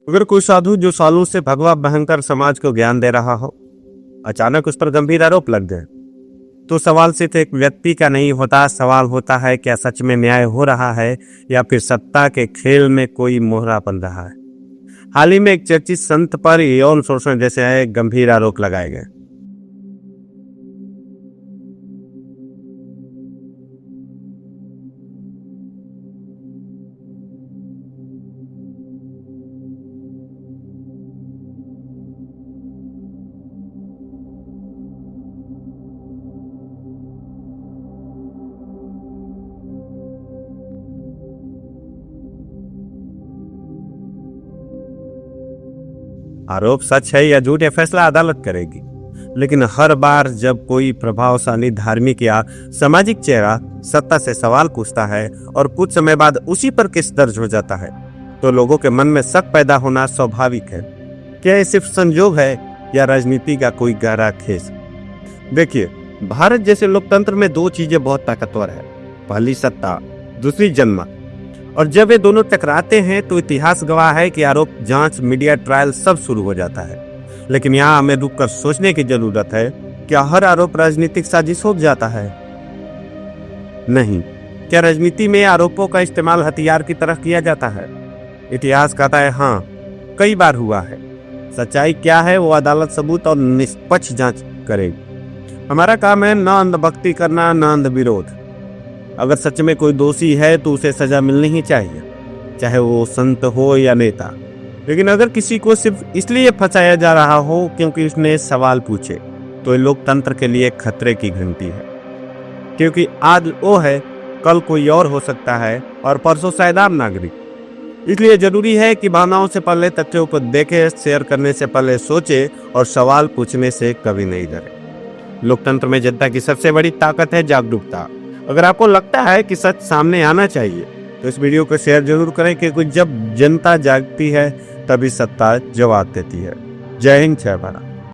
अगर कोई साधु जो सालों से भगवा भयंकर समाज को ज्ञान दे रहा हो, अचानक उस पर गंभीर आरोप लग जाए, तो सवाल सिर्फ एक व्यक्ति का नहीं होता। सवाल होता है, क्या सच में न्याय हो रहा है या फिर सत्ता के खेल में कोई मोहरा बन रहा है। हाल ही में एक चर्चित संत पर यौन शोषण जैसे गंभीर आरोप लगाए गए। आरोप सच है या झूठ, यह फैसला अदालत करेगी। लेकिन हर बार जब कोई प्रभावशाली धार्मिक या सामाजिक चेहरा सत्ता से सवाल पूछता है और कुछ समय बाद उसी पर केस दर्ज हो जाता है, तो लोगों के मन में शक पैदा होना स्वाभाविक है। क्या यह सिर्फ संजोग है या राजनीति का कोई गहरा खेस? देखिए, भारत जैसे लोकतंत्र में दो चीजें बहुत ताकतवर है। पहली सत्ता, दूसरी जनमत। और जब ये दोनों टकराते हैं तो इतिहास गवाह है कि आरोप, जांच, मीडिया ट्रायल सब शुरू हो जाता है। लेकिन यहाँ हमें रुककर सोचने की जरूरत है, क्या हर आरोप राजनीतिक साजिश हो जाता है? नहीं। क्या राजनीति में आरोपों का इस्तेमाल हथियार की तरह किया जाता है? इतिहास कहता है हाँ, कई बार हुआ है। सच्चाई क्या है वो अदालत सबूत और निष्पक्ष जांच करेगी। हमारा काम है न अंधभक्ति करना, न अंध विरोध। अगर सच में कोई दोषी है तो उसे सजा मिलनी ही चाहिए, चाहे वो संत हो या नेता। लेकिन अगर किसी को सिर्फ इसलिए फंसाया जा रहा हो क्योंकि उसने सवाल पूछे, तो ये लोकतंत्र के लिए खतरे की घंटी है। क्योंकि आज वो है, कल कोई और हो सकता है और परसों शायद आम नागरिक। इसलिए जरूरी है कि भावनाओं से पहले तथ्यों को देखे, शेयर करने से पहले सोचे और सवाल पूछने से कभी नहीं डरे। लोकतंत्र में जनता की सबसे बड़ी ताकत है जागरूकता। अगर आपको लगता है कि सच सामने आना चाहिए तो इस वीडियो को शेयर जरूर करें, क्योंकि जब जनता जागती है तभी सत्ता जवाब देती है। जय हिंद, जय भारत।